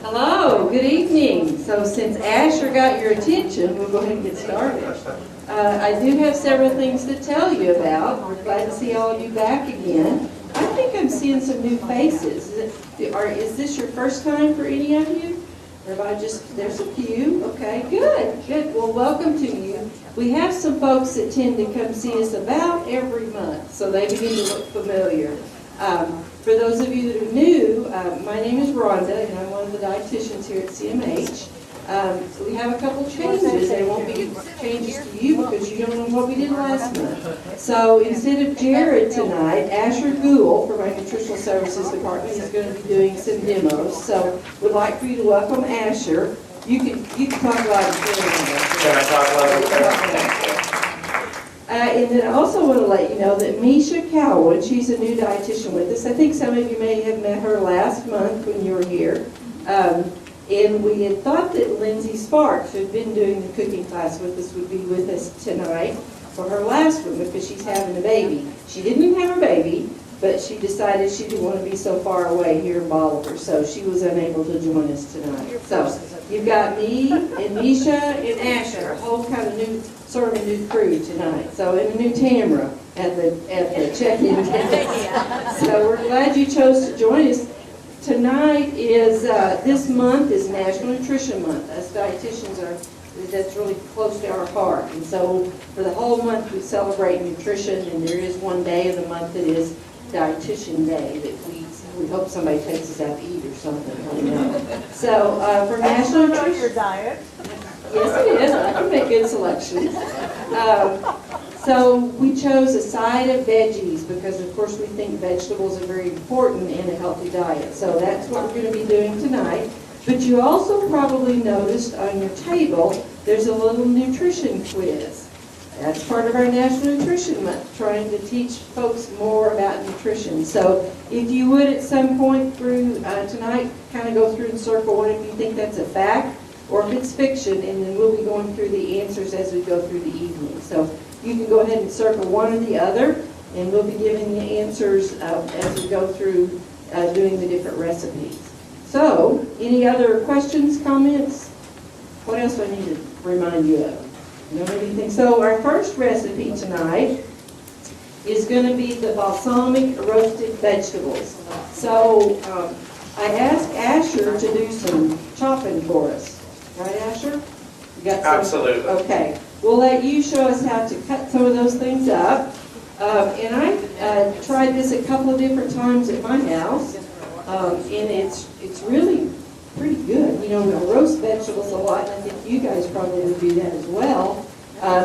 Hello, good evening. So since Asher got your attention, we'll go ahead and get started. I do have several things to tell you about. We're glad to see all of you back again. I think I'm seeing some new faces. Is this your first time for any of you? Or have I there's a few. Okay, good. Well, welcome to you. We have some folks that tend to come see us about every month, so they begin to look familiar. For those of you that are new, my name is Rhonda, and I'm one of the dietitians here at CMH. We have a couple changes. There won't be changes to you because you don't know what we did last month. So instead of Jared tonight, Asher Gould from our Nutritional Services Department is going to be doing some demos. So we'd like for you to welcome Asher. You can talk loud and clear. Can I talk loud and clear? And then I also want to let you know that Misha Cowan, she's a new dietitian with us. I think some of you may have met her last month when you were here. And we had thought that Lindsay Sparks, who had been doing the cooking class with us, would be with us tonight for her last one because she's having a baby. She didn't have a baby, but she decided she didn't want to be so far away here in Bolivar, so she was unable to join us tonight. So you've got me and Misha and Asher, a whole kind of new, sort of a new crew tonight. So and a new Tamara at the check-in table. So we're glad you chose to join us. Tonight is, this month is National Nutrition Month. Us dietitians that's really close to our heart. And so for the whole month we celebrate nutrition, and there is one day of the month that is Dietitian Day that we hope somebody takes us out to eat or something. So for National Nutrition... your diet. Yes, it is. I can make good selections. So we chose a side of veggies because, of course, we think vegetables are very important in a healthy diet. So that's what we're going to be doing tonight. But you also probably noticed on your table there's a little nutrition quiz. That's part of our National Nutrition Month, trying to teach folks more about nutrition. So if you would at some point through tonight kind of go through and circle one if you think that's a fact or if it's fiction, and then we'll be going through the answers as we go through the evening. So you can go ahead and circle one or the other, and we'll be giving the answers as we go through doing the different recipes. So, any other questions, comments? What else do I need to remind you of? You know anything? So our first recipe tonight is going to be the balsamic roasted vegetables. So I asked Asher to do some chopping for us. Right, Asher? You got some? Absolutely. Okay. We'll let you show us how to cut some of those things up. And I tried this a couple of different times at my house, and it's really pretty good. You know, we roast vegetables a lot, and I think you guys probably do that as well.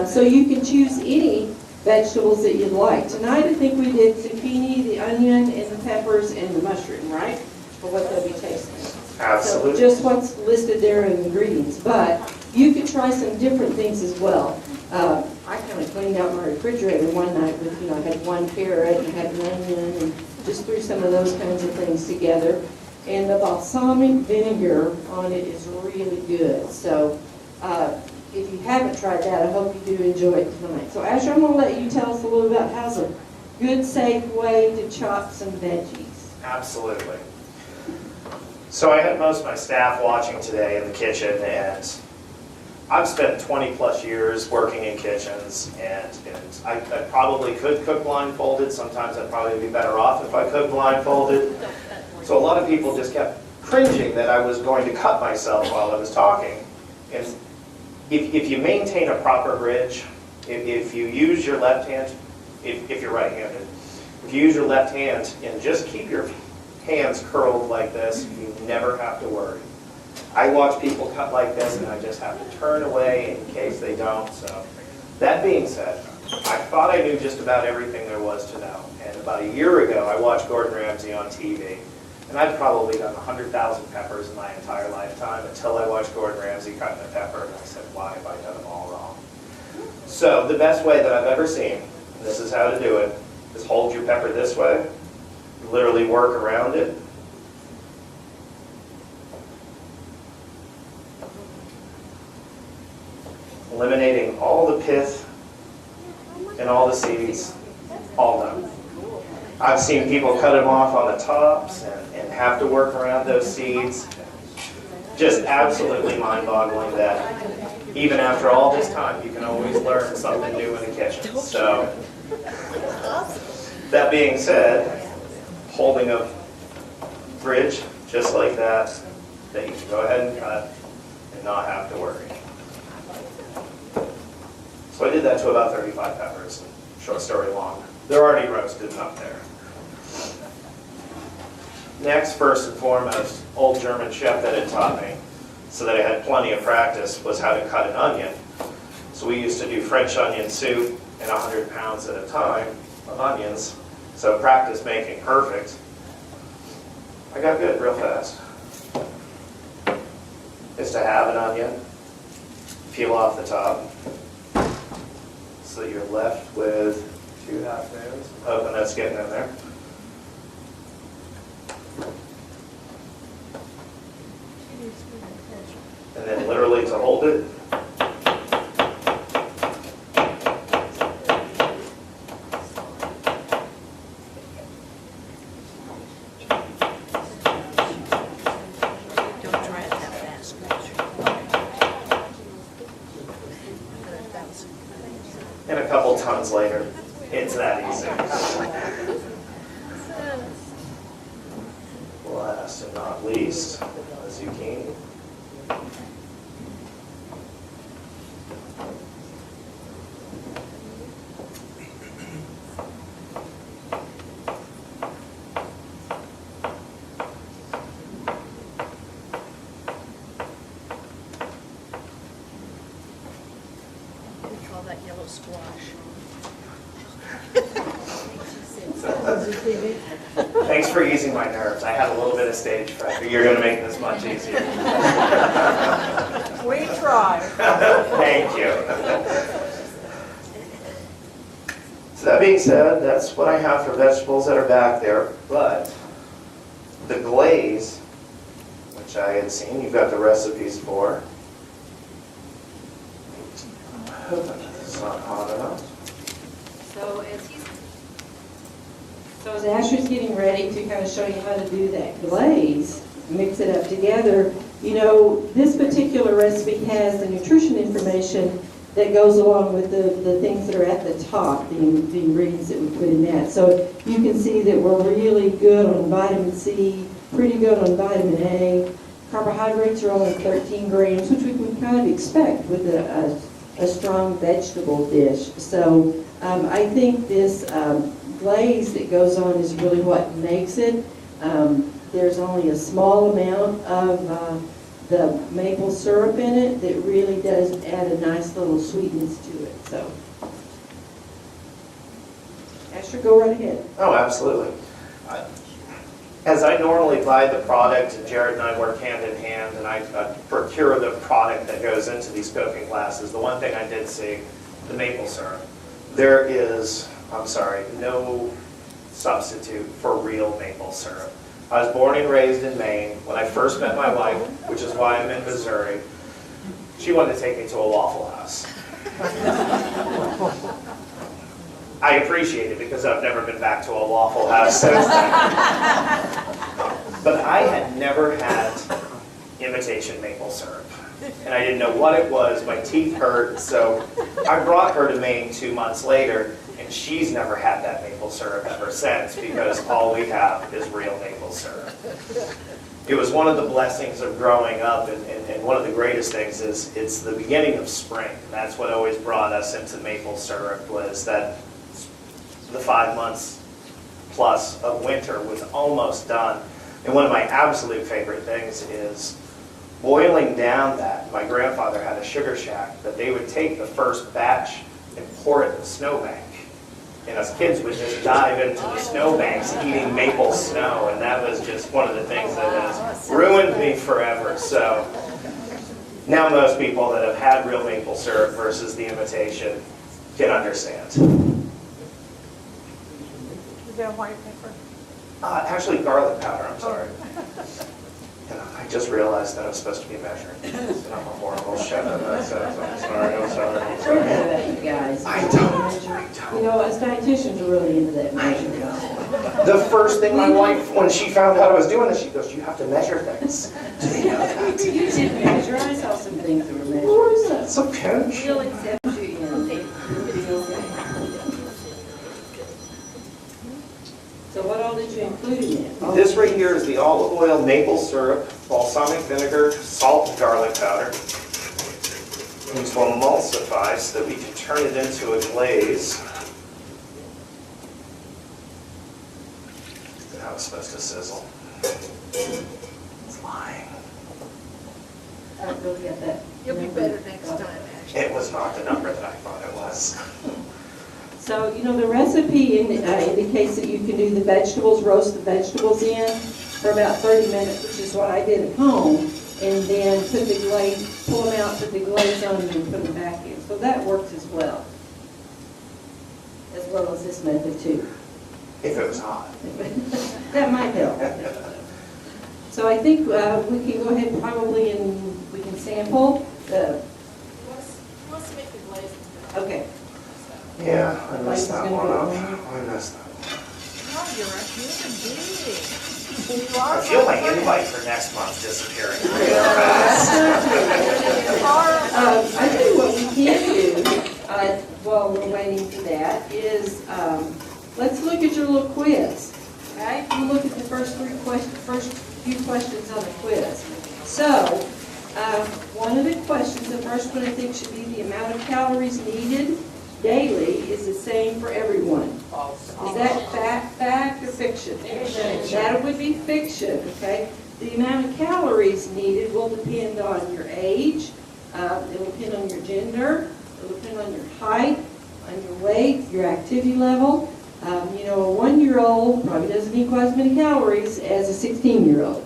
So you can choose any vegetables that you'd like. Tonight I think we did zucchini, the onion, and the peppers, and the mushroom, right? For what they'll be tasting. Absolutely. So just what's listed there in the ingredients, but you could try some different things as well. I kind of cleaned out my refrigerator one night with, I had one carrot and I had an onion and just threw some of those kinds of things together. And the balsamic vinegar on it is really good. So if you haven't tried that, I hope you do enjoy it tonight. So Asher, I'm going to let you tell us a little about how's a good, safe way to chop some veggies. Absolutely. So I had most of my staff watching today in the kitchen, and I've spent 20 plus years working in kitchens, and I probably could cook blindfolded. Sometimes I'd probably be better off if I cooked blindfolded. So a lot of people just kept cringing that I was going to cut myself while I was talking. And if you maintain a proper bridge, if you use your left hand, if you're right-handed, if you use your left hand and just keep your hands curled like this, you never have to worry. I watch people cut like this and I just have to turn away in case they don't. So that being said, I thought I knew just about everything there was to know. And about a year ago, I watched Gordon Ramsay on TV. And I'd probably done 100,000 peppers in my entire lifetime until I watched Gordon Ramsay cutting a pepper, and I said, why have I done them all wrong? So the best way that I've ever seen, and this is how to do it, is hold your pepper this way, literally work around it. Eliminating all the pith and all the seeds, all done. I've seen people cut them off on the tops and have to work around those seeds. just absolutely mind-boggling that even after all this time, you can always learn something new in the kitchen. So, that being said, holding a fridge just like that you can go ahead and cut and not have to worry. So I did that to about 35 peppers, short story long. They're already roasted up there. Next, first and foremost, old German chef that had taught me, so that I had plenty of practice, was how to cut an onion. So we used to do French onion soup and 100 pounds at a time of onions. So practice making perfect. I got good real fast. Is to have an onion, peel off the top, so that you're left with 2 half moons. Hoping that's getting in there. And then literally to hold it, and a couple tons later, it's that easy. Last and not least, the zucchini. That yellow squash. Thanks for easing my nerves. I had a little bit of stage fright, but you're going to make this much easier. We try. Thank you. So that being said, that's what I have for vegetables that are back there. But the glaze, which I had seen, you've got the recipes for. It's not hot enough. So as Ashley's getting ready to kind of show you how to do that glaze, mix it up together, you know, this particular recipe has the nutrition information that goes along with the things that are at the top, the ingredients that we put in that. So you can see that we're really good on vitamin C, pretty good on vitamin A. Carbohydrates are only 13 grams, which we can kind of expect with a strong vegetable dish. So I think this glaze that goes on is really what makes it. There's only a small amount of the maple syrup in it that really does add a nice little sweetness to it. So, Asher, go right ahead. Oh, absolutely. As I normally buy the product, and Jared and I work hand in hand, and I procure the product that goes into these cooking classes, the one thing I did see, the maple syrup. There is, I'm sorry, no substitute for real maple syrup. I was born and raised in Maine. When I first met my wife, which is why I'm in Missouri, she wanted to take me to a Waffle House. I appreciate it because I've never been back to a Waffle House since then. But I had never had imitation maple syrup. And I didn't know what it was. My teeth hurt. So I brought her to Maine 2 months later, and she's never had that maple syrup ever since because all we have is real maple syrup. It was one of the blessings of growing up, and one of the greatest things is it's the beginning of spring. That's what always brought us into maple syrup, was that the 5 months plus of winter was almost done. And one of my absolute favorite things is boiling down that. My grandfather had a sugar shack that they would take the first batch and pour it in the snowbank. And us kids would just dive into the snowbanks eating maple snow, and that was just one of the things that has ruined me forever. So now most people that have had real maple syrup versus the imitation can understand. Is that white pepper? Actually, garlic powder, I'm sorry. And I just realized that I was supposed to be measuring. And I'm a horrible chef. I'm sorry. Sorry about you guys. I don't. You know, as dietitians are really into that measurement. The first thing my wife, when she found out I was doing this, she goes, "You have to measure things." So, you know, You did measure, I saw some things that were measured. What is that? Some pinch? We'll accept you in. So what all did you include in it? This right here is the olive oil, maple syrup, balsamic vinegar, salt, and garlic powder. These will emulsify so that we can turn it into a glaze. That was supposed to sizzle. It's lying. I don't really get that. You'll be better next time, Ashley. It was not the number that I thought it was. So, you know, the recipe indicates that you can do the vegetables, roast the vegetables in for about 30 minutes, which is what I did at home, and then put the glaze, pull them out, put the glaze on them, and put them back in. So that works as well as this method too. If it was hot. That might help. So I think we can go ahead probably and we can sample the, Let's make the glaze. okay. Yeah, I messed that one up. I messed that one. Oh, you're a human being. You are. I feel my invite for next month disappearing. I tell you what we can do while we're waiting for that is let's look at your little quiz. Okay, you look at the first few questions on the quiz. So one of the questions, the first one I think should be the amount of calories needed daily is the same for everyone. Is that fact or fiction? That would be fiction, okay? The amount of calories needed will depend on your age, it will depend on your gender, it will depend on your height, on your weight, your activity level. You know, a 1-year-old probably doesn't need quite as many calories as a 16-year-old.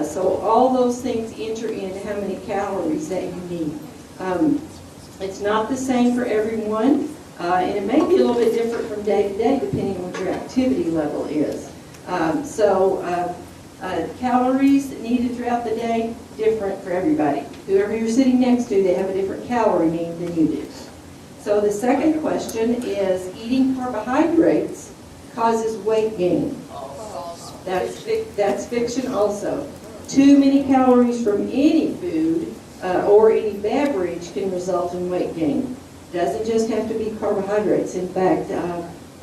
So all those things enter into how many calories that you need. It's not the same for everyone, and it may be a little bit different from day to day depending on what your activity level is. Calories needed throughout the day, different for everybody. Whoever you're sitting next to, they have a different calorie need than you do. So the second question is, eating carbohydrates causes weight gain. That's fiction also. Too many calories from any food or any beverage can result in weight gain. Doesn't just have to be carbohydrates. In fact,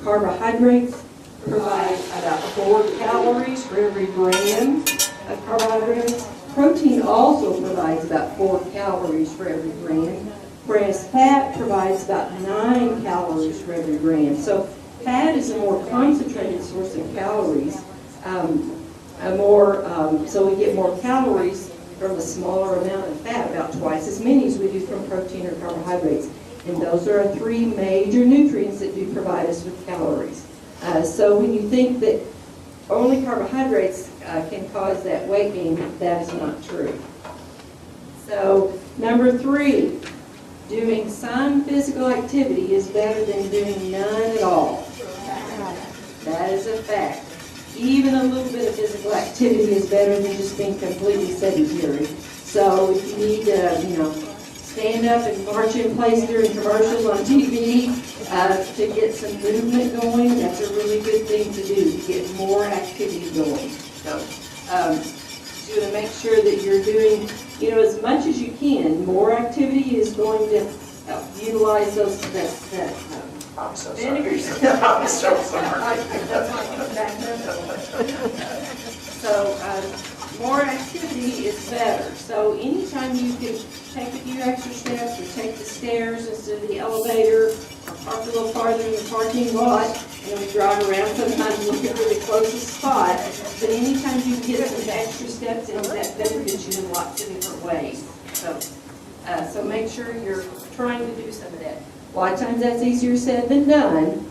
carbohydrates provide about 4 calories for every gram of carbohydrates. Protein also provides about 4 calories for every gram, whereas fat provides about 9 calories for every gram. So fat is a more concentrated source of calories, so we get more calories from a smaller amount of fat, about twice as many as we do from protein or carbohydrates. And those are our 3 major nutrients that do provide us with calories. So when you think that only carbohydrates can cause that weight gain, that is not true. So number 3, doing some physical activity is better than doing none at all. That is a fact. Even a little bit of physical activity is better than just being completely sedentary. So if you need to, stand up and march in place during commercials on TV to get some movement going, that's a really good thing to do, to get more activity going. So you want to make sure that you're doing, as much as you can. More activity is going to help utilize those, I'm so sorry. vinegars. I'm so sorry. So more activity is better. So anytime you can take a few extra steps or take the stairs instead of the elevator or park a little farther in the parking lot, and we drive around sometimes look at the closest spot, but anytime you can get some extra steps in, that benefits you in lots of different ways. So make sure you're trying to do some of that. A lot of times that's easier said than done.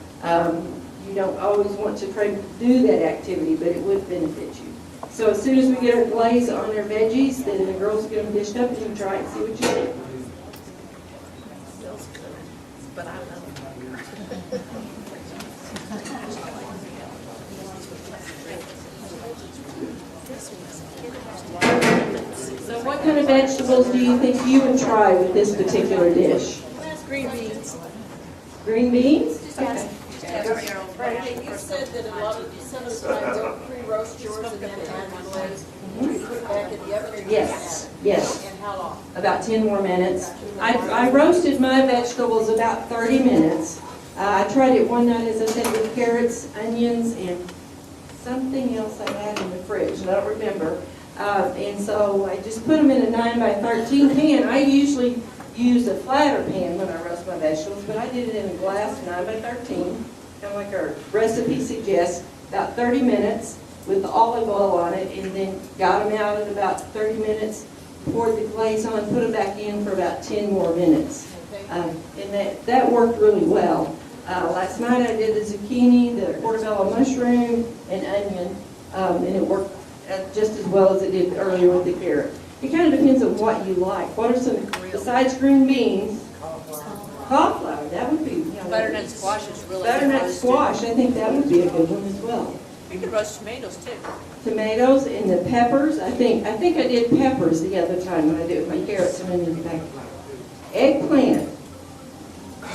You don't always want to try to do that activity, but it would benefit you. So as soon as we get our glaze on our veggies, then the girls get them dished up and you can try it and see what you think. Smells good, but I love So what kind of vegetables do you think you would try with this particular dish? green beans. Green beans? Just ask Right, you said that some of the times they're roast yours and then add the glaze? You put it back in the oven? Or you Yes, yes. And how long? About 10 more minutes. I roasted my vegetables about 30 minutes. I tried it one night, as I said, with carrots, onions, and something else I had in the fridge, and I don't remember. And so I just put them in a 9 by 13 pan. I usually use a flatter pan when I roast my vegetables, but I did it in a glass 9 by 13, kind of like our recipe suggests, about 30 minutes with the olive oil on it, and then got them out at about 30 minutes, poured the glaze on, put them back in for about 10 more minutes. And that worked really well. Last night I did the zucchini, the portobello mushroom, and onion, and it worked just as well as it did earlier with the carrot. It kind of depends on what you like. What are some, besides green beans? Cauliflower, that would be. You know, Butternut squash is really good. butternut roasted. squash, I think that would be a good one as well. You can roast tomatoes too. Tomatoes and the peppers, I think I did peppers the other time when I did it with my carrots and onions back. Eggplant.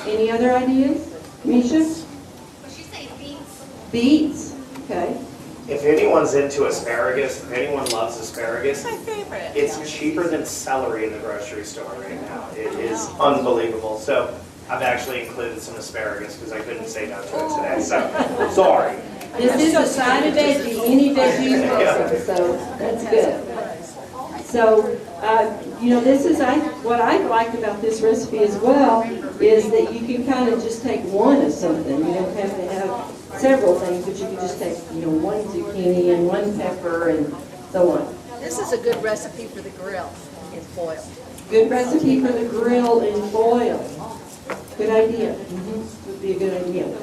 Any other ideas? Misha? What'd she say, beets? Beets, okay. If anyone's into asparagus, if anyone loves asparagus, My favorite. it's cheaper than celery in the grocery store right now. It is unbelievable. So I've actually included some asparagus because I couldn't say no to it today. So, sorry. This is a side of veggie, any veggies welcome, so that's good. So, you know, this is, what I like about this recipe as well is that you can kind of just take one of something. You don't have to have several things, but you can just take, you know, one zucchini and one pepper and so on. This is a good recipe for the grill in foil. Good recipe for the grill in foil. Good idea. Would be a good idea.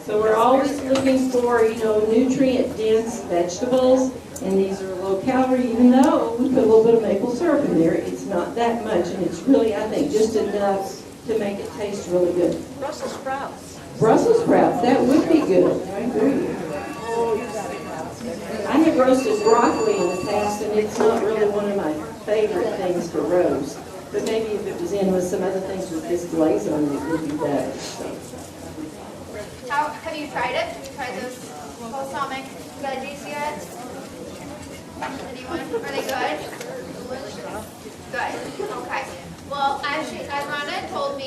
So we're always looking for, you know, nutrient-dense vegetables, and these are low-calorie, even though we put a little bit of maple syrup in there. It's not that much, and it's really, I think, just enough to make it taste really good. Brussels sprouts. Brussels sprouts, that would be good. I agree. I have roasted broccoli in the past, and it's not really one of my favorite things to roast. But maybe if it was in with some other things with this glaze on it, it would be better. So. Have you tried it? Have you tried those balsamic veggies yet? Anyone? Are they good? Good. Okay. Well, as Rhonda told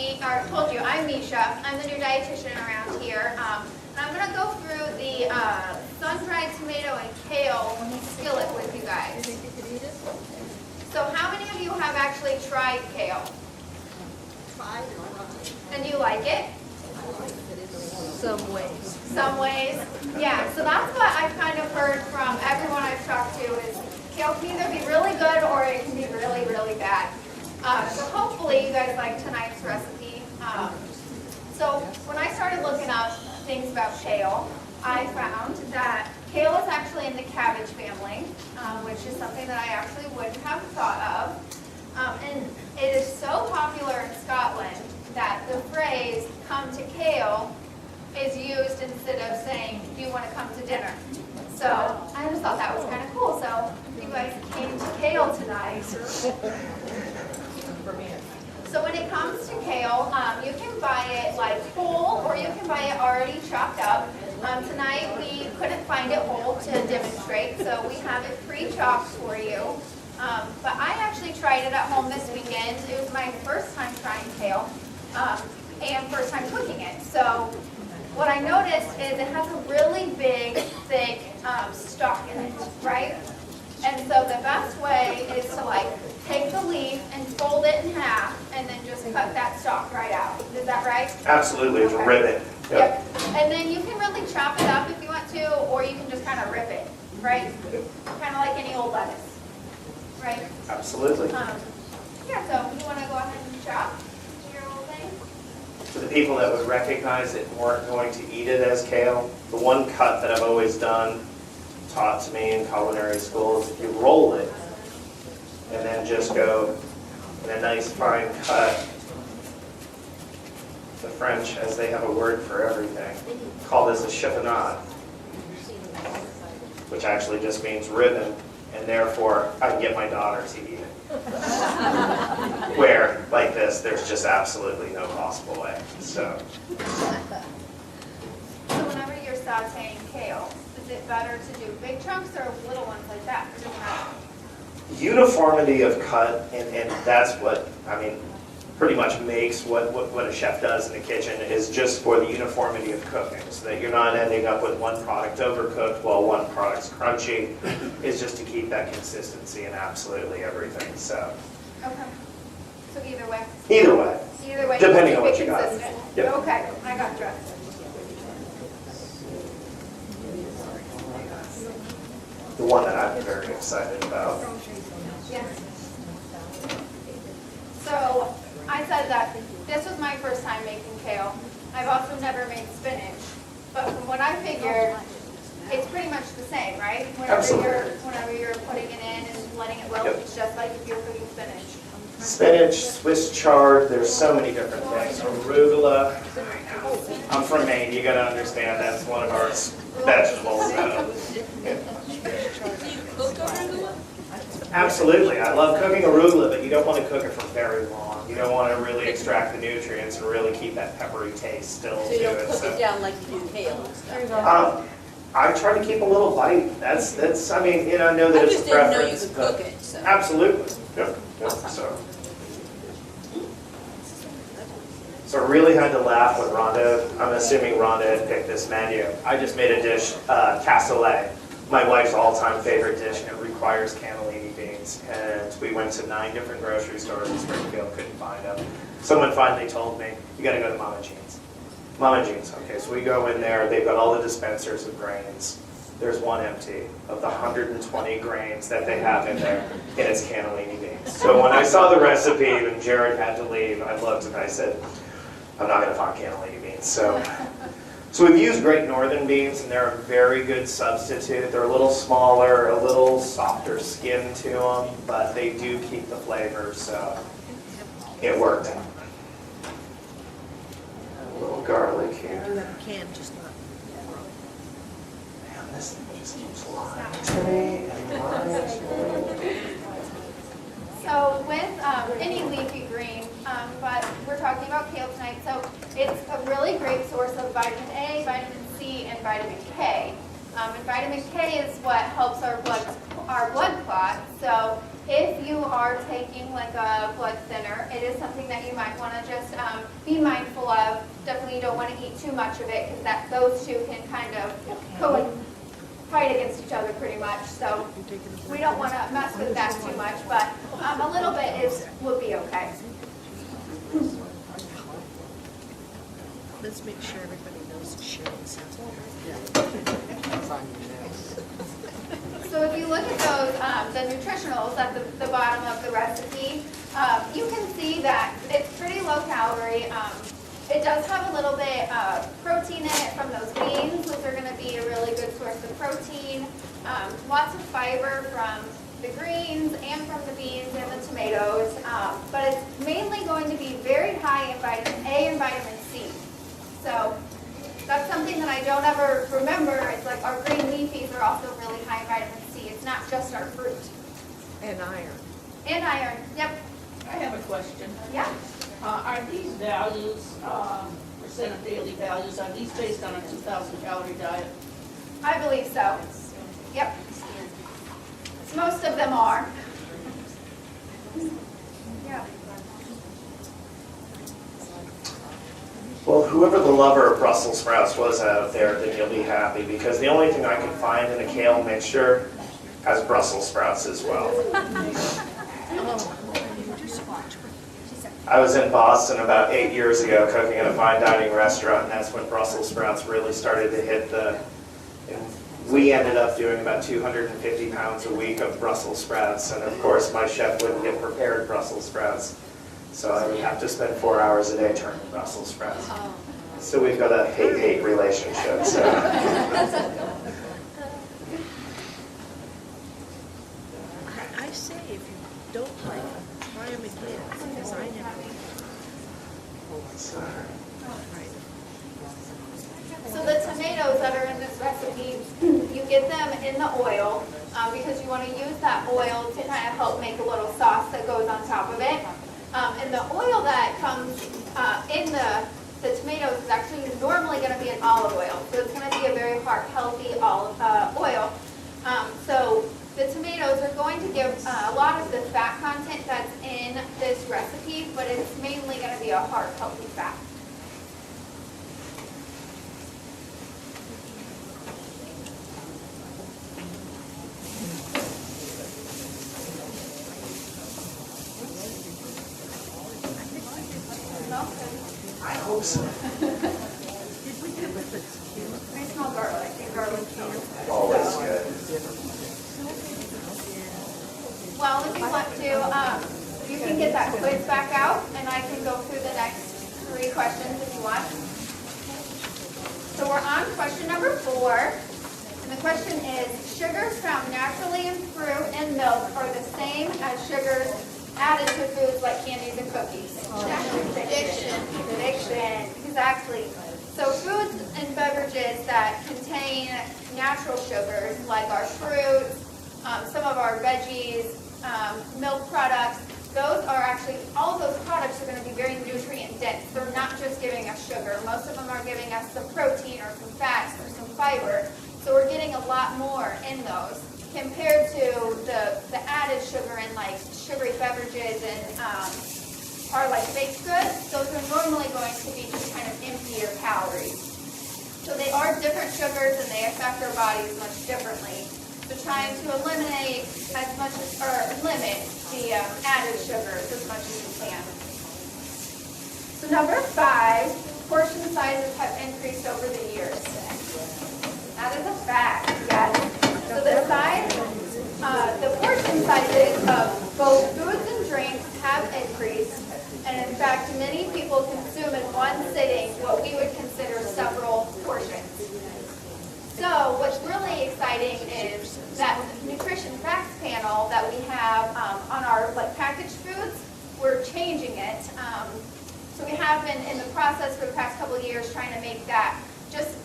you, I'm Misha. I'm the new dietitian around here. And I'm going to go through the sun-dried tomato and kale skillet with you guys. So how many of you have actually tried kale? Tried. And do you like it? Some ways. Some ways. Yeah, so that's what I've kind of heard from everyone I've talked to is kale can either be really good or it can be really, really bad. So hopefully you guys like tonight's recipe. So when I started looking up things about kale, I found that kale is actually in the cabbage family, which is something that I actually wouldn't have thought of. And it is so popular in Scotland that the phrase "come to kale" is used instead of saying, "Do you want to come to dinner?" So I just thought that was kind of cool. So you guys came to kale tonight. So when it comes to kale, you can buy it like whole, or you can buy it already chopped up. Tonight we couldn't find it whole to demonstrate, so we have it pre-chopped for you. But I actually tried it at home this weekend. It was my first time trying kale and first time cooking it. So what I noticed is it has a really big, thick stalk in it, right? And so the best way is to like take the leaf and fold it in half and then just cut that stalk right out. Is that right? Absolutely, it's Okay. ribbon. Yep. And then you can really chop it up if you want to, or you can just kind of rip it, right? Kind of like any old lettuce, right? Absolutely. Yeah, so you want to go ahead and chop your little thing? For the people that would recognize it and weren't going to eat it as kale, the one cut that I've always done, taught to me in culinary school, is if you roll it and then just go in a nice fine cut. The French, as they have a word for everything, call this a chiffonade, which actually just means ribbon, and therefore I can get my daughter to eat it. where, like this, there's just absolutely no possible way. So, So whenever you're sauteing kale, is it better to do big chunks or little ones like that? Or does it matter? uniformity of cut, and that's what, I mean, pretty much makes what a chef does in the kitchen, is just for the uniformity of cooking, so that you're not ending up with one product overcooked while one product's crunchy, is just to keep that consistency in absolutely everything, so. Okay. So either way? Either way. Either way. Depending on keep what it you got. consistent. Yep. Okay, I got you. The one that I'm very excited about. Yes. So I said that this was my first time making kale. I've also never made spinach, but from what I figured, it's pretty much the same, right? Whenever you're putting it in and letting it wilt, Yep. it's just like if you're cooking spinach. Spinach, Swiss chard, there's so many different things. Arugula. I'm from Maine, you gotta understand that's one of our vegetables. So. Yeah. Cook arugula? Absolutely, I love cooking arugula, but you don't want to cook it for very long. You don't want to really extract the nutrients and really keep that peppery taste still So you to don't it. cook it down like you do kale and stuff? I try to keep a little bite. That's. I mean, you know, I know that I it's just a didn't know you preference. could but- cook it, so. Absolutely. Yep. So. So I really had to laugh when Rhonda, I'm assuming Rhonda had picked this menu. I just made a dish, cassoulet, my wife's all-time favorite dish, and it requires cannellini beans. And we went to 9 different grocery stores in Springfield, couldn't find them. Someone finally told me, you gotta go to Mama Jean's. Mama Jean's, okay, so we go in there, they've got all the dispensers of grains. There's one empty of the 120 grains that they have in there, and it's cannellini beans. So when I saw the recipe and Jared had to leave, I looked and I said, I'm not gonna find cannellini beans. So we've used Great Northern beans, and they're a very good substitute. They're a little smaller, a little softer skin to them, but they do keep the flavor, so it worked out. A little garlic here. Can just not. Man, this thing just keeps lying to me and lying to me. So with any leafy green, but we're talking about kale tonight, so it's a really great source of vitamin A, vitamin C, and vitamin K. And vitamin K is what helps our blood clot. So if you are taking like a blood thinner, it is something that you might want to just be mindful of. Definitely you don't want to eat too much of it, because those two can kind of fight against each other pretty much. So we don't want to mess with that too much, but a little bit would be okay. Let's make sure everybody knows Sharon sounds So if you look at those, the nutritionals at the bottom of the recipe, you can see that it's pretty low calorie. It does have a little bit of protein in it from those beans, which are going to be a really good source of protein. Lots of fiber from the greens and from the beans and the tomatoes. But it's mainly going to be very high in vitamin A and vitamin C. So that's something that I don't ever remember. It's like our green leafies are also really high in vitamin C. It's not just our fruit. and iron. And iron, yep, I have a question. yeah. Are these values, percent of daily values, are these based on a 2,000 calorie diet? I believe so. Yep. Most of them are. Yeah. Well, whoever the lover of Brussels sprouts was out there, then you'll be happy, because the only thing I can find in a kale mixture has Brussels sprouts as well. I was in Boston about 8 years ago cooking in a fine dining restaurant, and that's when Brussels sprouts really started to hit and we ended up doing about 250 pounds a week of Brussels sprouts, and of course my chef wouldn't get prepared Brussels sprouts, so I would have to spend 4 hours a day turning Brussels sprouts. So we've got a hate-hate relationship. So. I say if you don't like them, try them again, because I never So the tomatoes that are in this recipe, you get them in the oil because you want to use that oil to kind of help make a little sauce that goes on top of it. And the oil that comes in the tomatoes is actually normally going to be an olive oil. So it's going to be a very healthy olive oil. So the tomatoes are going to give a lot of the fat content that's in this recipe, but it's mainly going to be a heart healthy fat. I hope so. I smell garlic, and garlic smells good. Always good. Well, if you want to, you can get that quiz back out, and I can go through the next 3 questions if you want. So we're on question number 4, and the question is, sugars found naturally in fruit and milk are the same as sugars added to foods like candies and cookies? Addiction, exactly. So foods and beverages that contain natural sugars, like our fruits, some of our veggies, milk products, those are actually, all of those products are going to be very nutrient dense. They're not just giving us sugar. Most of them are giving us some protein or some fats or some fiber. So we're getting a lot more in those compared to the added sugar in like sugary beverages and are like baked goods. Those are normally going to be just kind of emptier calories. So they are different sugars and they affect our bodies much differently. So trying to eliminate as much as, or limit the added sugars as much as you can. So number 5, portion sizes have increased over the years. That is a fact, yes. So the portion sizes of both foods and drinks have increased, and in fact, many people consume in one sitting what we would consider several portions. So what's really exciting is that nutrition facts panel that we have on our packaged foods, we're changing it. So we have been in the process for the past couple of years trying to make that just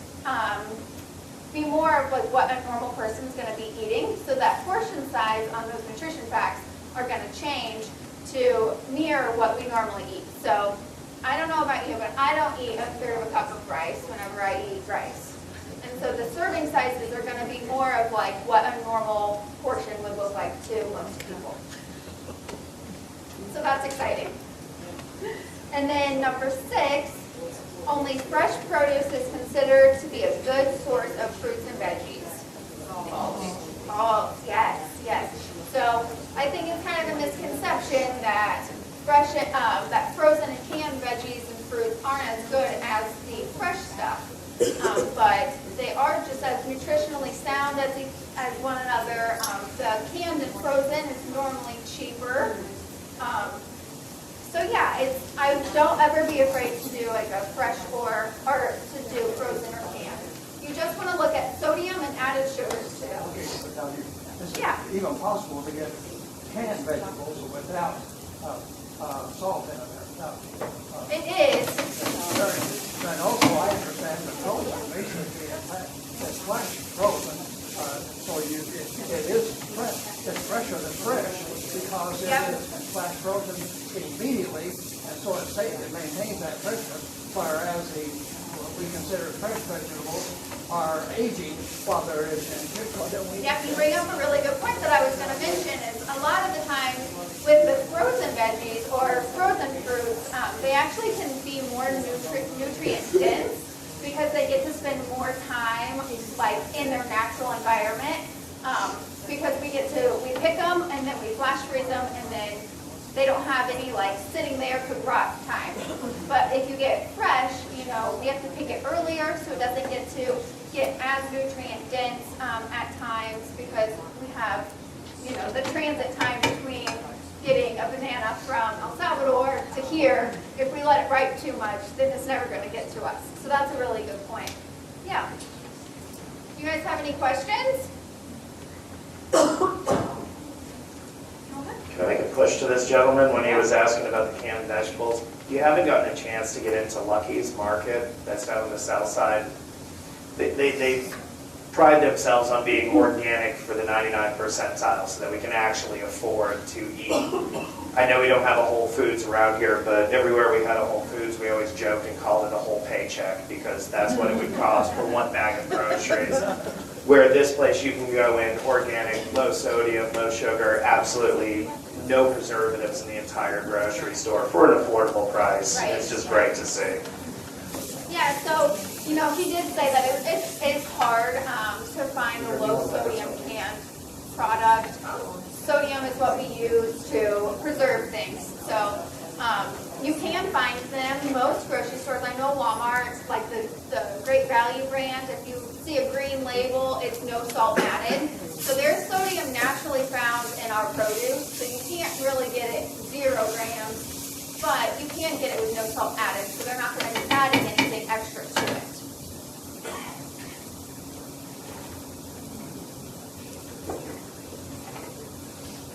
be more of what a normal person is going to be eating, so that portion size on those nutrition facts are going to change to mirror what we normally eat. So I don't know about you, but I don't eat a third of a cup of rice whenever I eat rice. And so the serving sizes are going to be more of like what a normal portion would look like to most people. So that's exciting. And then number 6, only fresh produce is considered to be a good source of fruits and veggies. Oh, yes. So I think it's kind of a misconception that that frozen and canned veggies and fruits aren't as good as the fresh stuff. But they are just as nutritionally sound as one another. The canned and frozen is normally cheaper. So yeah, I don't ever be afraid to do like a fresh or to do frozen or canned. You just want to look at sodium and added sugars too. Okay, but now is Yeah. it even possible to get canned vegetables without salt in it? It is. And also, I understand that frozen basically it's flash frozen, so it is fresh. It's fresher than fresh because it is flash frozen immediately, and so it's safe. It maintains that freshness, whereas what we consider fresh vegetables are aging while they're in kitchen. Yeah, you bring up a really good point that I was going to mention is a lot of the time with the frozen veggies or frozen fruits, they actually can be more nutrient dense because they get to spend more time like in their natural environment because we pick them and then we flash freeze them and then they don't have any like sitting there could rot time. But if you get fresh, we have to pick it earlier so it doesn't get as nutrient dense at times because we have, the transit time between getting a banana from El Salvador to here. If we let it ripe too much, then it's never going to get to us. So that's a really good point. Yeah. Do you guys have any questions? Can I make a push to this gentleman when he was asking about the canned vegetables? You haven't gotten a chance to get into Lucky's Market that's down on the south side. They pride themselves on being organic for the 99th percentile so that we can actually afford to eat I know we don't have a Whole Foods around here, but everywhere we had a Whole Foods, we always joked and called it a whole paycheck because that's what it would cost for one bag of groceries. Where this place you can go in organic, low sodium, low sugar, absolutely no preservatives in the entire grocery store for an affordable price. Right. It's just great to see. Yeah, so, you know, he did say that it's hard to find a low sodium canned product. Sodium is what we use to preserve things. So you can find them in most grocery stores. I know Walmart, like the Great Value brand, if you see a green label, it's no salt added. So there's sodium naturally found in our produce, so you can't really get it 0 grams, but you can get it with no salt added, so they're not going to be adding anything extra to it.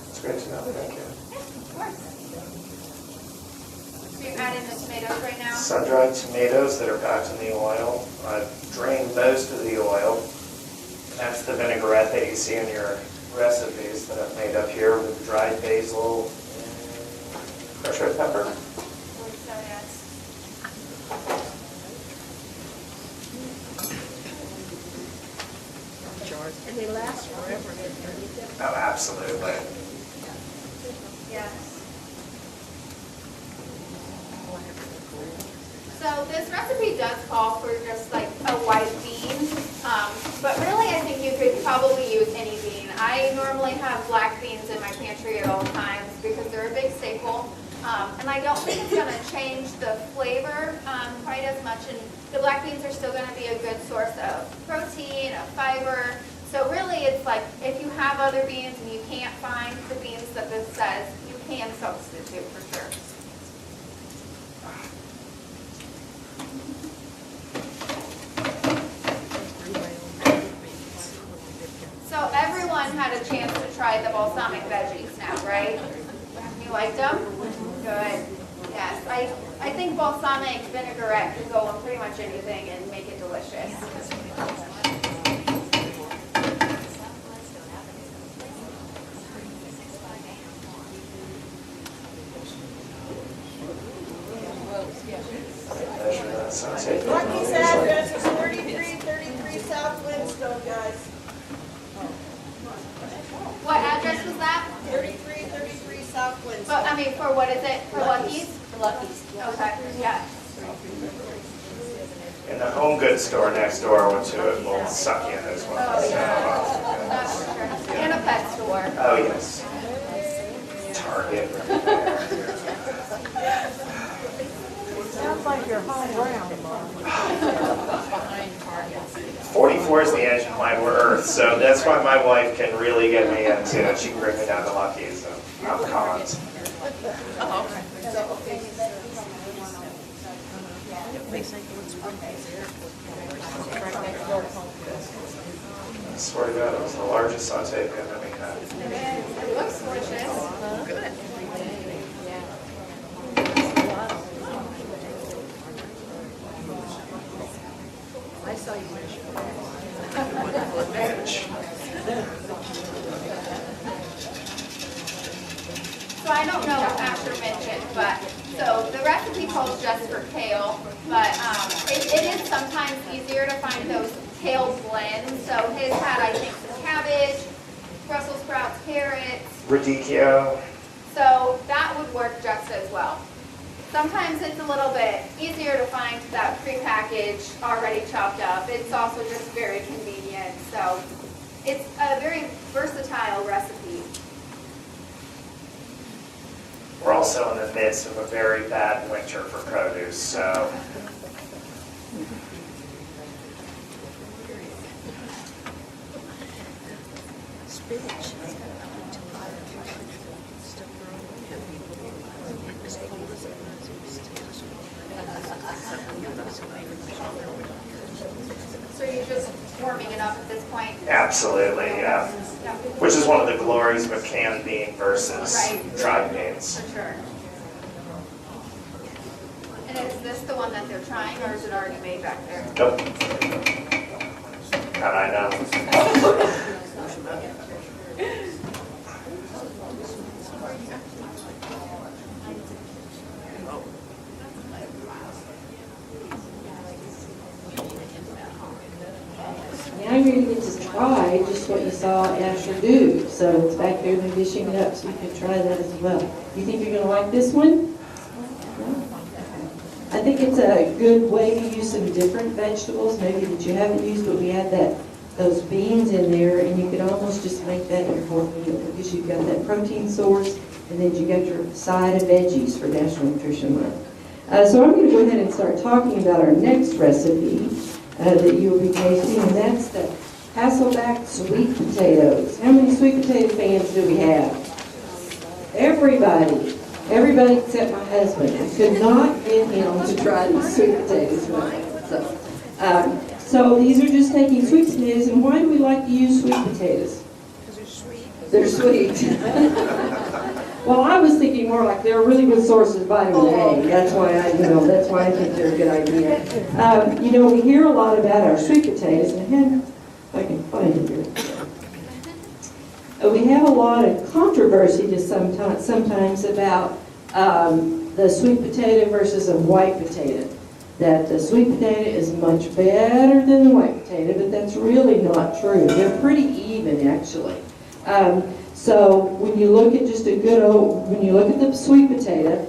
It's great to know. Thank you. Of course. So you're adding the tomatoes right now? Sun-dried tomatoes that are packed in the oil. I've drained most of the oil. That's the vinaigrette that you see in your recipes that I've made up here with dried basil and crushed red pepper. So yes. And they last forever. Oh, absolutely. Yes. So this recipe does call for just like a white bean, but really I think you could probably use any bean. I normally have black beans in my pantry at all times because they're a big staple, and I don't think it's going to change the flavor quite as much, and the black beans are still going to be a good source of protein, of fiber. So really it's like if you have other beans and you can't find the beans that this says, you can substitute for sure. So everyone had a chance to try the balsamic veggies now, right? You liked them? Good. Yes, I think balsamic vinaigrette can go on pretty much anything and make it delicious. Measure that sunset. Lucky's address is 3333 South Winstone, guys. What address was that? 3333 South Winstone. But I mean, for what is it? For Lucky's? For Lucky's. Okay, yeah. And the home goods store next door went to it will suck in as well. Oh, yeah. That's for sure. And a pet store. Oh, yes. Target. Sounds like you're high ground, Mark. 44 is the edge of my earth, so that's why my wife can really get me into it. She can bring me down to Lucky's, so I'm cons. I swear to God, it was the largest saute pan that we had. It looks delicious. Good. I saw you Edge. So I don't know what Asher mentioned, but, so the recipe calls just for kale, but it is sometimes easier to find those kale blends. So his had, I think, some cabbage, Brussels sprouts, carrots. Radicchio. So that would work just as well. Sometimes it's a little bit easier to find that prepackaged, already chopped up. It's also just very convenient. So it's a very versatile recipe. We're also in the midst of a very bad winter for produce, so spinach. So you're just warming it up at this point? absolutely, yeah. Yeah, Which is one of the glories of a canned bean versus Right. dried beans. for sure. And is this the one that they're trying, or is it already made back there? Nope. And I know. just what you saw Asher do. So it's back there, they're dishing it up, so you can try that as well. You think you're gonna like this one? I think it's a good way to use some different vegetables, maybe that you haven't used, but we had those beans in there, and you could almost just make that your fourth meal, because you've got that protein source, and then you got your side of veggies for National Nutrition Month. So I'm going to go ahead and start talking about our next recipe that you'll be tasting, and that's the Hasselback sweet potatoes. How many sweet potato fans do we have? Everybody. Everybody except my husband. I could not get him to try these sweet potatoes. So these are just taking sweet potatoes, and why do we like to use sweet potatoes? Because They're they're sweet. sweet. Well, I was thinking more like they're a really good source of vitamin A. That's why I think they're a good idea. We hear a lot about our sweet potatoes, and if I can find it here. We have a lot of controversy sometimes about the sweet potato versus a white potato. That the sweet potato is much better than the white potato, but that's really not true. They're pretty even, actually. So when you look at when you look at the sweet potato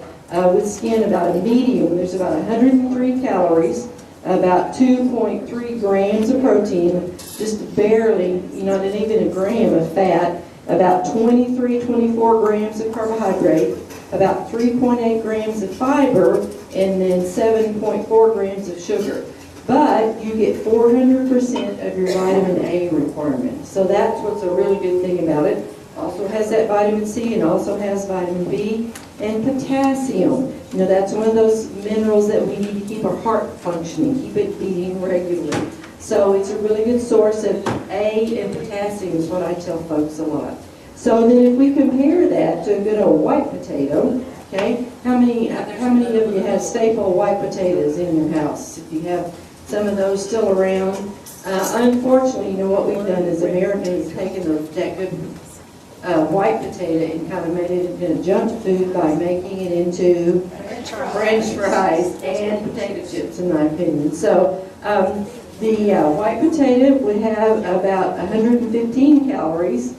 with skin about a medium, there's about 103 calories, about 2.3 grams of protein, just barely, not even a gram of fat, about 24 grams of carbohydrate, about 3.8 grams of fiber, and then 7.4 grams of sugar. But you get 400% of your vitamin A requirement. So that's what's a really good thing about it. Also has that vitamin C and also has vitamin B and potassium. That's one of those minerals that we need to keep our heart functioning, keep it beating regularly. So it's a really good source of A and potassium is what I tell folks a lot. So then if we compare that to a good old white potato, okay, how many of you have staple white potatoes in your house? If you have some of those still around. Unfortunately, what we've done as Americans is taken that good white potato and kind of made it into a junk food by making it into French fries and potato chips, in my opinion. So the white potato would have about 115 calories.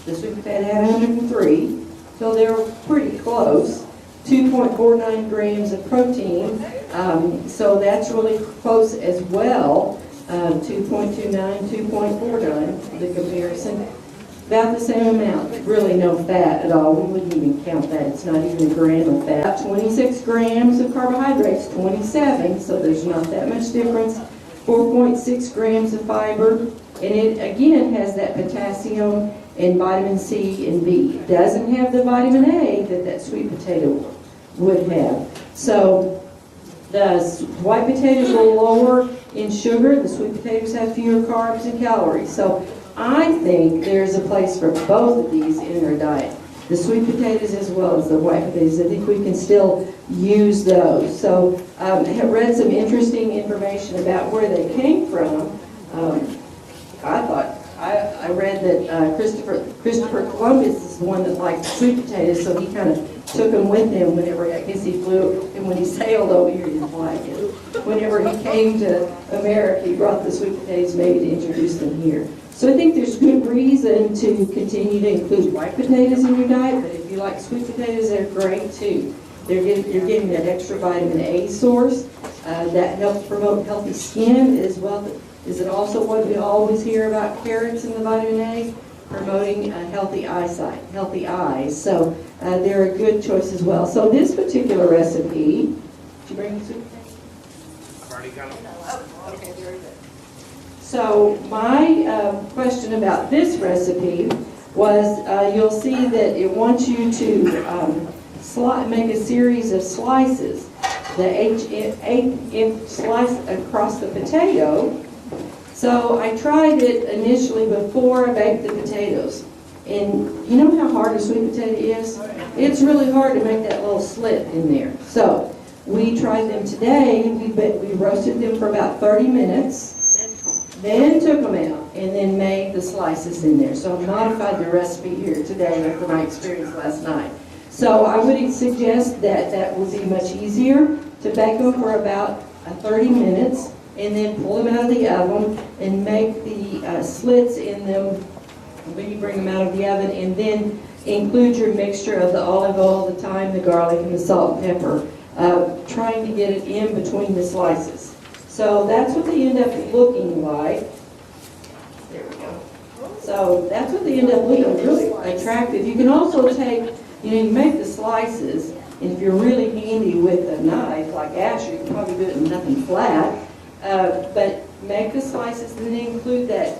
The sweet potato had 103, so they were pretty close. 2.49 grams of protein, so that's really close as well. 2.29, 2.49, the comparison. About the same amount, really no fat at all. We wouldn't even count that. It's not even a gram of fat. About 26 grams of carbohydrates, 27, so there's not that much difference. 4.6 grams of fiber, and it again has that potassium and vitamin C and B. It doesn't have the vitamin A that sweet potato would have. So the white potatoes are lower in sugar. The sweet potatoes have fewer carbs and calories. So I think there's a place for both of these in our diet. The sweet potatoes as well as the white potatoes. I think we can still use those. So I have read some interesting information about where they came from. I read that Christopher Columbus is the one that liked sweet potatoes, so he kind of took them with him whenever, I guess he flew, and when he sailed over here, he didn't like it. Whenever he came to America, he brought the sweet potatoes maybe to introduce them here. So I think there's good reason to continue to include white potatoes in your diet, but if you like sweet potatoes, they're great too. You're getting that extra vitamin A source that helps promote healthy skin as well. Is it also what we always hear about carrots and the vitamin A? Promoting healthy eyesight, healthy eyes. So they're a good choice as well. So this particular recipe, did you bring the sweet potatoes? I've already got them. Oh, okay, very good. So my question about this recipe was you'll see that it wants you to make a series of slices. The 8-inch slice across the potato. So I tried it initially before I baked the potatoes. And you know how hard a sweet potato is? It's really hard to make that little slit in there. So we tried them today. We roasted them for about 30 minutes, then took them out, and then made the slices in there. So I modified the recipe here today after my experience last night. So I would suggest that would be much easier to bake them for about 30 minutes and then pull them out of the oven and make the slits in them when you bring them out of the oven, and then include your mixture of the olive oil, the thyme, the garlic, and the salt and pepper, trying to get it in between the slices. So that's what they end up looking like. There we go. So that's what they end up looking, really attractive. You can also take, you make the slices, and if you're really handy with a knife like Asher, you can probably do it in nothing flat. But make the slices and then include that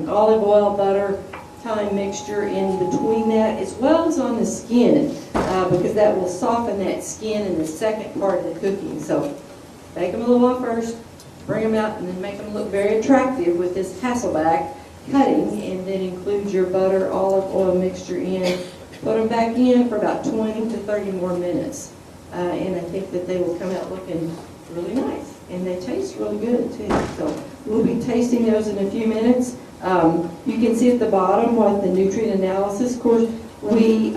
olive oil, butter, thyme mixture in between that, as well as on the skin, because that will soften that skin in the second part of the cooking. So bake them a little while first, bring them out, and then make them look very attractive with this Hasselback cutting, and then include your butter, olive oil mixture in. Put them back in for about 20 to 30 more minutes. And I think that they will come out looking really nice. And they taste really good too. So we'll be tasting those in a few minutes. You can see at the bottom what the nutrient analysis. Of course, we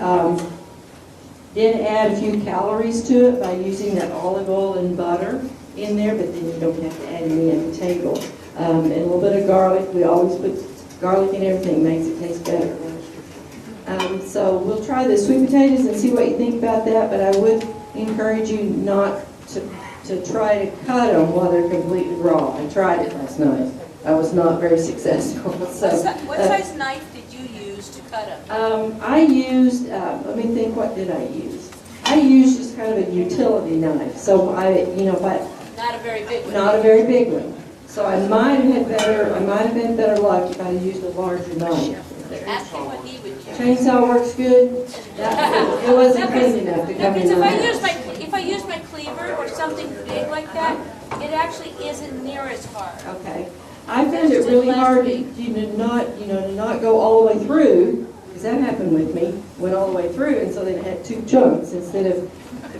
did add a few calories to it by using that olive oil and butter in there, but then you don't have to add any at the table. And a little bit of garlic. We always put garlic in everything, makes it taste better. So we'll try the sweet potatoes and see what you think about that, but I would encourage you not to try to cut them while they're completely raw. I tried it last night. I was not very successful. So, What size knife did you use to cut them? I used, let me think, what did I use? I used just kind of a utility knife. So Not a very big one. not a very big one. So I might have had better luck if I had used a larger knife. Ask him what he would use. Chainsaw works good. It wasn't clean enough to come in. If I use my cleaver or something big like that, it actually isn't near as hard. Okay. I found it really hard to not go all the way through, because that happened with me, went all the way through, and so then it had two chunks instead of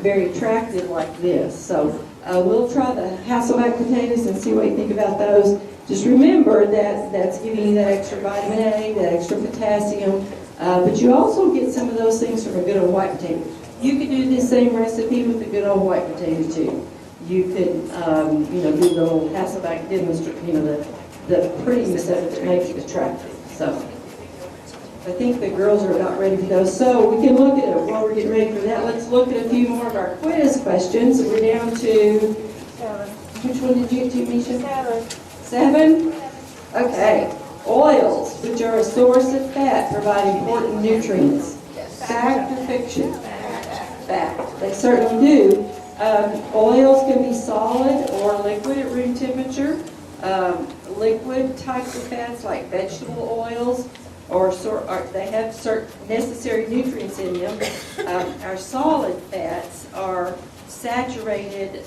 very attractive like this. So we'll try the Hasselback potatoes and see what you think about those. Just remember that that's giving you that extra vitamin A, that extra potassium, but you also get some of those things from a good old white potato. You could do the same recipe with a good old white potato too. You could, do the old Hasselback demonstrate, the prettiness of it that makes it attractive. So I think the girls are about ready for those. So we can look at it while we're getting ready for that. Let's look at a few more of our quiz questions. We're down to, which one did you get to, Misha? 7? Okay. Oils, which are a source of fat, provide important nutrients. Fact or fiction? Fact. They certainly do. Oils can be solid or liquid at room temperature. Liquid types of fats like vegetable oils, they have certain necessary nutrients in them. Our solid fats are saturated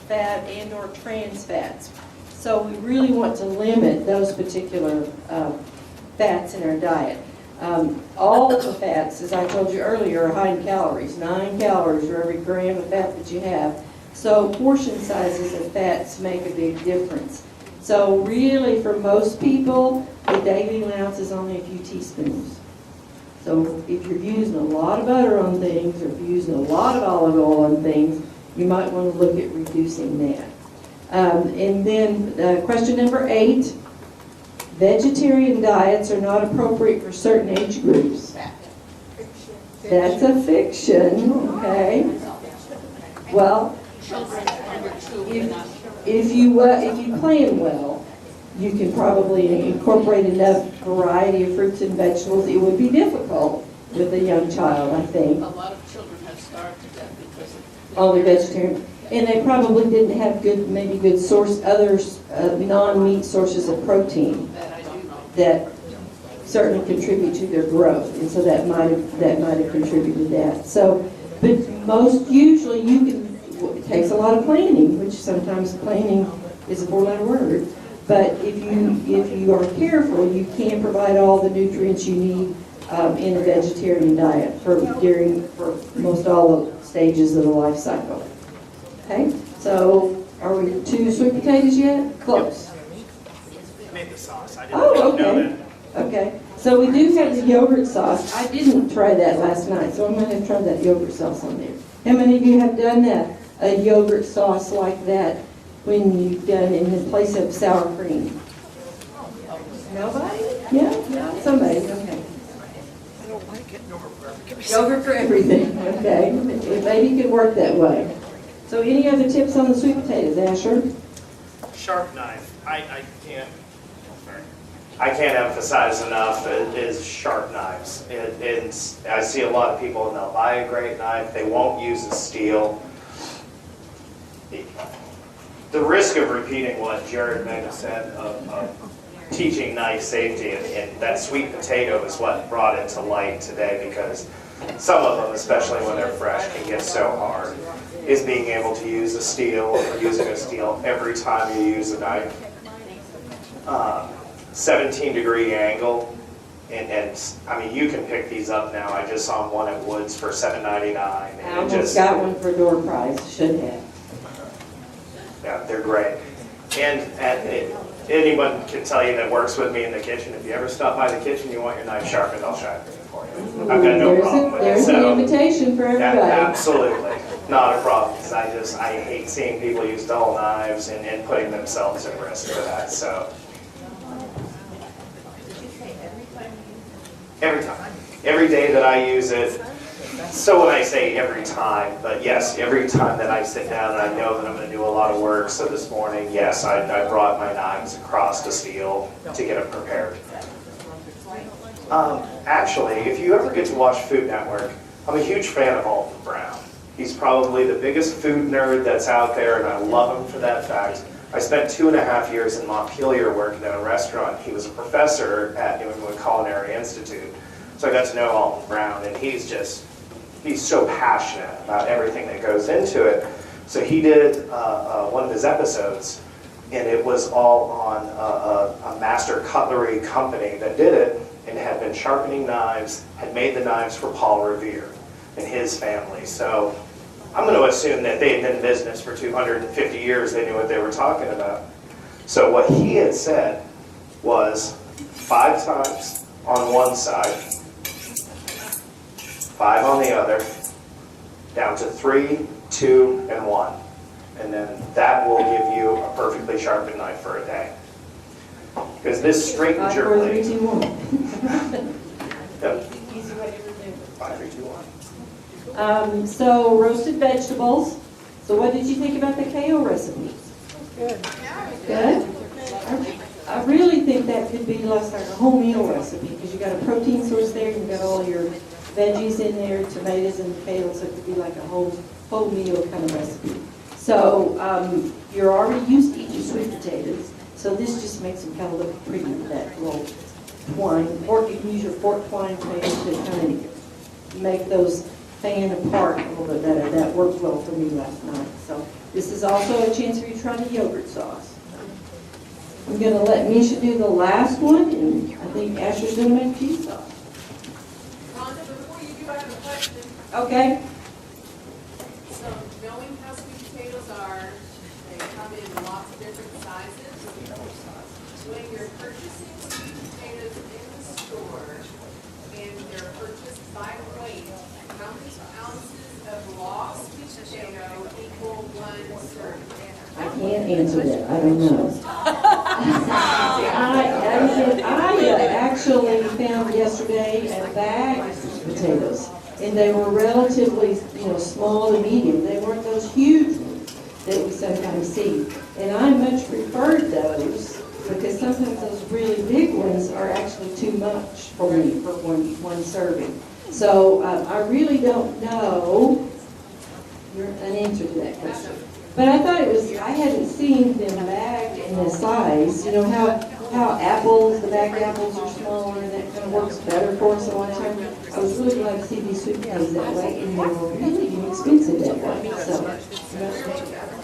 fat and or trans fats. So we really want to limit those particular fats in our diet. All of the fats, as I told you earlier, are high in calories, 9 calories for every gram of fat that you have. So portion sizes of fats make a big difference. So really, for most people, the daily allowance is only a few teaspoons. So if you're using a lot of butter on things, or if you're using a lot of olive oil on things, you might want to look at reducing that. And then question number 8, vegetarian diets are not appropriate for certain age groups. That's a fiction, okay? Well, if you plan well, you can probably incorporate enough variety of fruits and vegetables. It would be difficult with a young child, I think. A lot of children have starved to death because of Only vegetarian. And they probably didn't have good non-meat sources of protein that I do know. that certainly contribute to their growth, and so that might have contributed to that. So, but most usually it takes a lot of planning, which sometimes planning is a 4-letter word. But if you are careful, you can provide all the nutrients you need in a vegetarian diet for most all the stages of the life cycle. Okay, so are we to sweet potatoes yet? Close. I made the sauce. I Oh, didn't know okay. Okay, so we do have the yogurt sauce. I didn't try that last night, so I'm going to try that yogurt sauce on there. How many of you have done that, a yogurt sauce like that, when you've done in the place of sour cream? Nobody? Yeah? Somebody, okay. Yogurt for everything, okay. It maybe could work that way. So any other tips on the sweet potatoes, Asher? Sharp knife. I can't emphasize enough is sharp knives. I see a lot of people and they'll buy a great knife, they won't use a steel. The risk of repeating what Jared may have said of teaching knife safety and that sweet potato is what brought it to light today, because some of them, especially when they're fresh, can get so hard, is being able to use a steel or using a steel every time you use a knife. 17-degree angle, and I mean, you can pick these up now. I just saw one at Woods for $7.99. I almost got one for door price, should have. Yeah, they're great. And anyone can tell you that works with me in the kitchen, if you ever stop by the kitchen, you want your knife sharpened, I'll sharpen it for you. I've got no problem with it. There's an invitation for everybody. Absolutely, not a problem, because I hate seeing people use dull knives and putting themselves at risk for that, so. Every time. Every day that I use it. So when I say every time, but yes, every time that I sit down and I know that I'm going to do a lot of work. So this morning, yes, I brought my knives across to steel to get them prepared. Actually, if you ever get to watch Food Network, I'm a huge fan of Alton Brown. He's probably the biggest food nerd that's out there, and I love him for that fact. I spent 2.5 years in Montpelier working at a restaurant. He was a professor at New England Culinary Institute. So I got to know Alton Brown, and he's so passionate about everything that goes into it. So he did one of his episodes, and it was all on a master cutlery company that did it, and had been sharpening knives, had made the knives for Paul Revere and his family. So I'm going to assume that they had been in business for 250 years. They knew what they were talking about. So what he had said was 5 times on one side, 5 on the other, down to 3, 2, and 1. And then that will give you a perfectly sharpened knife for a day. Because this straightens your 5, 4, blade. 3, 2, 1. Yep. Easy way to remember. 5, 3, 2, 1. So roasted vegetables. So what did you think about the kale recipe? Good. Good? I really think that could be less like a whole meal recipe, because you got a protein source there, you've got all your veggies in there, tomatoes and kale, so it could be like a whole meal kind of recipe. So you're already used to eating sweet potatoes, so this just makes them kind of look pretty with that little twine. Or you can use your fork twine to kind of make those fan apart a little bit better. That worked well for me last night. So this is also a chance for you to try the yogurt sauce. I'm going to let Misha do the last one, and I think Asher's going to make cheese sauce. Rhonda, before you do, I have a question. Okay? So knowing how sweet potatoes are, they come in lots of different sizes. When you're purchasing sweet potatoes in the store and they're purchased by weight, how many ounces of raw sweet potato equal 1 serving? I can't answer that. I don't know. I actually found yesterday a bag of sweet potatoes, and they were relatively, small to medium. They weren't those huge ones that we sometimes see. And I much preferred those, because sometimes those really big ones are actually too much for me for one serving. So I really don't know an answer to that question. But I thought I hadn't seen them bagged in this size. You know how apples, the bagged apples are smaller, and that kind of works better for us a lot of times. I was really glad to see these sweet potatoes that way, and they were really inexpensive that way. So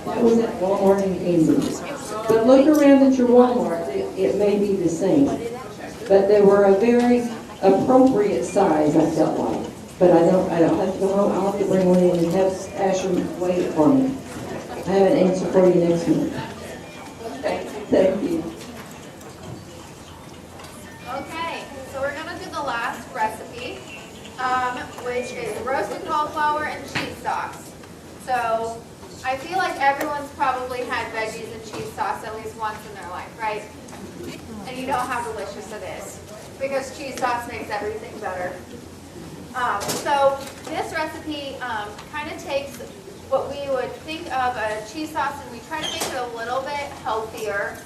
that was at Walmart and Kansas. But look around at your Walmart, it may be the same. But they were a very appropriate size, I felt like. But I don't have to go home. I'll have to bring one in and have Asher weigh it for me. I have an answer for you next month. Thank you. Okay, so we're gonna do the last recipe, which is roasted cauliflower and cheese sauce. So I feel like everyone's probably had veggies and cheese sauce at least once in their life, right? And you know how delicious it is, because cheese sauce makes everything better. So this recipe kind of takes what we would think of a cheese sauce and we try to make it a little bit healthier.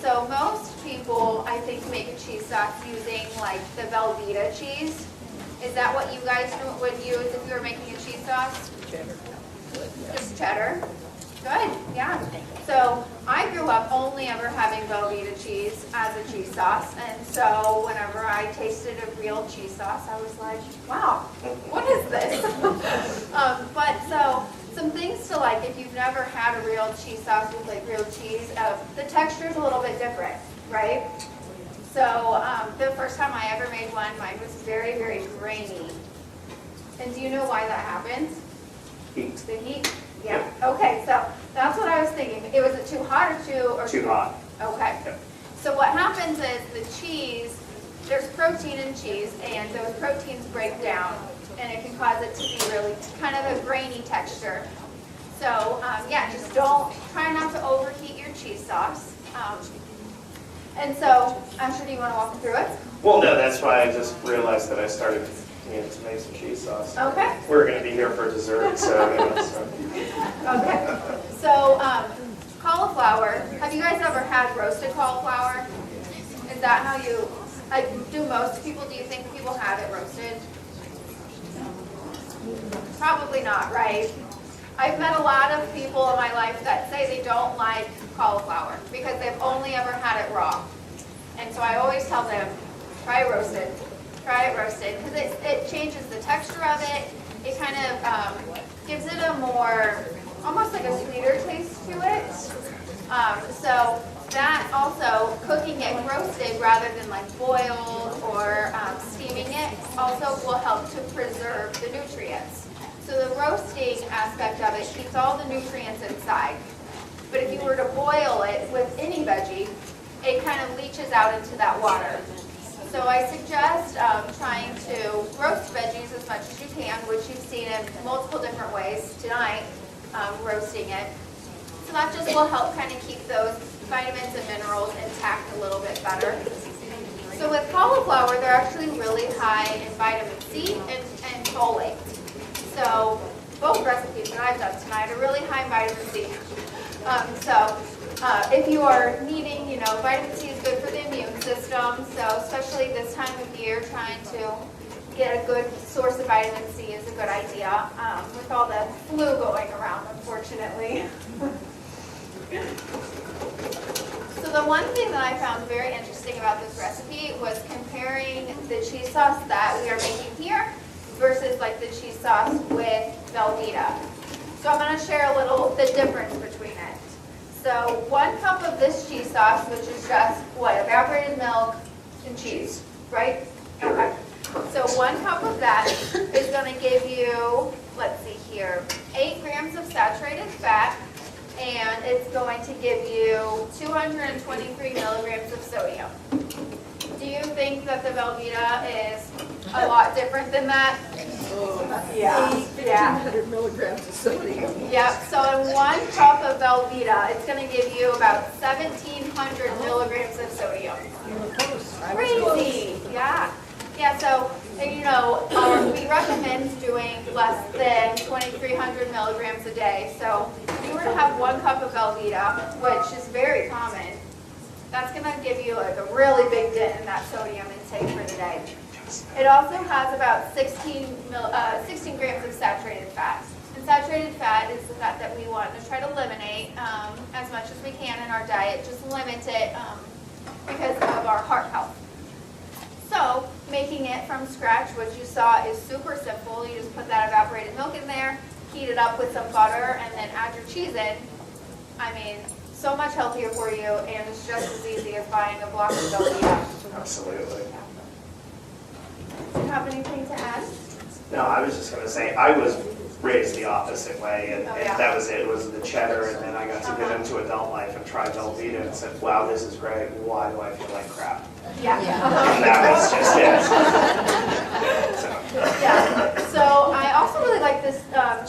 So most people, I think, make a cheese sauce using like the Velveeta cheese. Is that what you guys would use if you were making a cheese sauce? Cheddar. Just cheddar? Good, yeah. So I grew up only ever having Velveeta cheese as a cheese sauce, and so whenever I tasted a real cheese sauce, I was like, wow, what is this? But so some things to like, if you've never had a real cheese sauce with like real cheese, the texture is a little bit different, right? So the first time I ever made one, mine was very, very grainy. And do you know why that happens? Heat. The heat? Yeah. Okay, so that's what I was thinking. Was it too hot or Too hot. Okay. Yep. So what happens is the cheese, there's protein in cheese, and those proteins break down, and it can cause it to be really kind of a grainy texture. So yeah, just try not to overheat your cheese sauce. And so, Asher, do you want to walk me through it? Well, no, that's why I just realized that I started needing to make some cheese sauce. Okay. We're going to be here for dessert, so. Okay. So, cauliflower. Have you guys ever had roasted cauliflower? Is that how you, like, do you think people have it roasted? Probably not, right? I've met a lot of people in my life that say they don't like cauliflower because they've only ever had it raw. And so I always tell them, try it roasted, because it changes the texture of it. It kind of gives it a more, almost like a sweeter taste to it. So that also, cooking it roasted rather than like boiled or steaming it also will help to preserve the nutrients. So the roasting aspect of it keeps all the nutrients inside. But if you were to boil it with any veggie, it kind of leaches out into that water. So I suggest trying to roast veggies as much as you can, which you've seen in multiple different ways tonight, roasting it. So that just will help kind of keep those vitamins and minerals intact a little bit better. So with cauliflower, they're actually really high in vitamin C and folate. So both recipes that I've done tonight are really high in vitamin C. If you are needing, vitamin C is good for the immune system. So especially this time of year, trying to get a good source of vitamin C is a good idea with all the flu going around, unfortunately. So the one thing that I found very interesting about this recipe was comparing the cheese sauce that we are making here versus like the cheese sauce with Velveeta. So I'm going to share the difference between it. So 1 cup of this cheese sauce, which is just evaporated milk and cheese, right? Okay. So 1 cup of that is going to give you, let's see here, 8 grams of saturated fat, and it's going to give you 223 milligrams of sodium. Do you think that the Velveeta is a lot different than that? Yeah. 1,500 milligrams of sodium. Yeah, so in 1 cup of Velveeta, it's going to give you about 1,700 milligrams of sodium. Crazy, yeah. Yeah, so, we recommend doing less than 2,300 milligrams a day. So if you were to have 1 cup of Velveeta, which is very common, that's going to give you like a really big dent in that sodium intake for the day. It also has about 16 grams of saturated fat. And saturated fat is the fat that we want to try to eliminate as much as we can in our diet. Just limit it because of our heart health. So making it from scratch, what you saw, is super simple. You just put that evaporated milk in there, heat it up with some butter, and then add your cheese in. I mean, so much healthier for you, and it's just as easy as buying a block of Velveeta. Absolutely. Do you have anything to add? No, I was just going to say, I was raised the opposite way, and that was it. It was the cheddar, and then I got to get into adult life and try Velveeta and said, wow, this is great. Why do I feel like crap? Yeah. And that was just it. So. Yeah. So I also really like this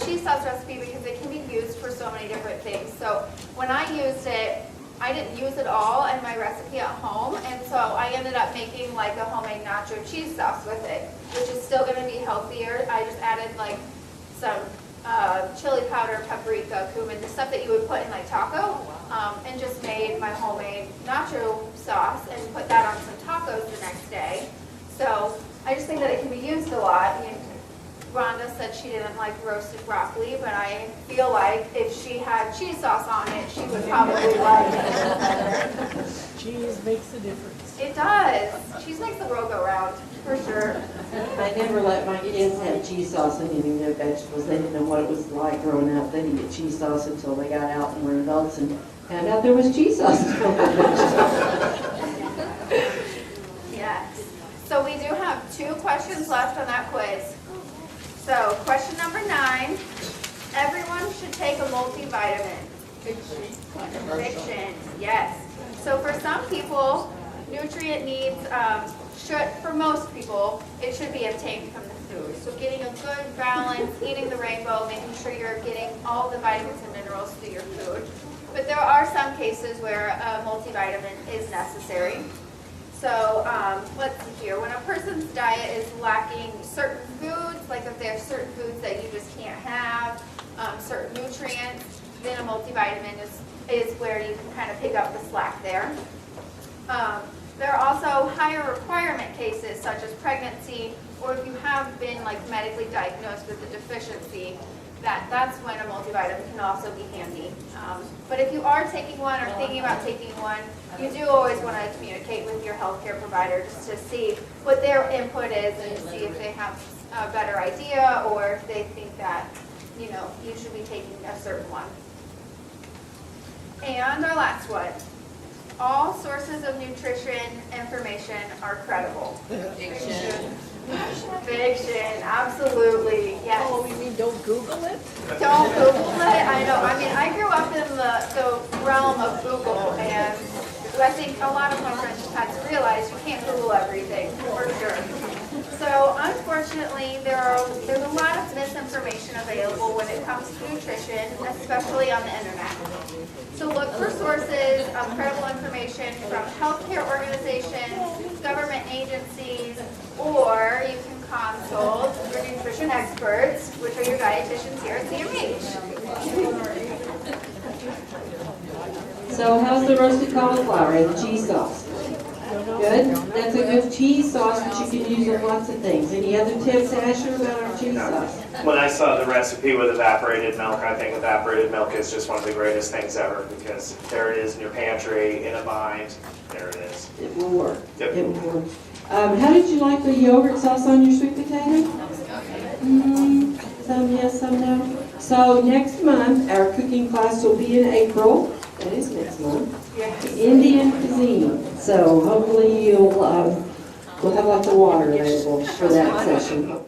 cheese sauce recipe because it can be used for so many different things. So when I used it, I didn't use it all in my recipe at home, and so I ended up making like a homemade nacho cheese sauce with it, which is still gonna be healthier. I just added like some chili powder, paprika, cumin, the stuff that you would put in like taco, and just made my homemade nacho sauce and put that on some tacos the next day. So I just think that it can be used a lot. I mean, Rhonda said she didn't like roasted broccoli, but I feel like if she had cheese sauce on it, she would probably like it. Cheese makes a difference. It does. Cheese makes the world go round, for sure. I never let my kids have cheese sauce in any of their vegetables. They didn't know what it was like growing up. They didn't get cheese sauce until they got out and were adults and found out there was cheese sauce in their vegetables. Yes. So we do have 2 questions left on that quiz. So question number 9, everyone should take a multivitamin. Fiction, yes. So for some people, nutrient needs, for most people, it should be obtained from the food. So getting a good balance, eating the rainbow, making sure you're getting all the vitamins and minerals through your food. But there are some cases where a multivitamin is necessary. So let's see here, when a person's diet is lacking certain foods, like if there's certain foods that you just can't have, certain nutrients, then a multivitamin is where you can kind of pick up the slack there. There are also higher requirement cases such as pregnancy, or if you have been like medically diagnosed with a deficiency, that's when a multivitamin can also be handy. But if you are taking one or thinking about taking one, you do always want to communicate with your healthcare provider just to see what their input is and to see if they have a better idea or if they think that, you know, you should be taking a certain one. And our last one. All sources of nutrition information are credible. Fiction. Fiction, absolutely, yes. Oh, you mean don't Google it? Don't Google it, I know. I mean, I grew up in the realm of Google, and I think a lot of my friends just had to realize you can't Google everything, for sure. So unfortunately, there's a lot of misinformation available when it comes to nutrition, especially on the internet. So look for sources of credible information from healthcare organizations, government agencies, or you can consult your nutrition experts, which are your dietitians here at CMH. So how's the roasted cauliflower and the cheese sauce? Good? That's a good cheese sauce that you can use on lots of things. Any other tips, Asher, about our cheese sauce? When I saw the recipe with evaporated milk, I think evaporated milk is just one of the greatest things ever because there it is in your pantry, in a bind, there it is. It will work. Yep. It will work. How did you like the yogurt sauce on your sweet potato? Some yes, some no. So next month, our cooking class will be in April. That is next month. Indian cuisine. So hopefully we'll have lots of water available for that session.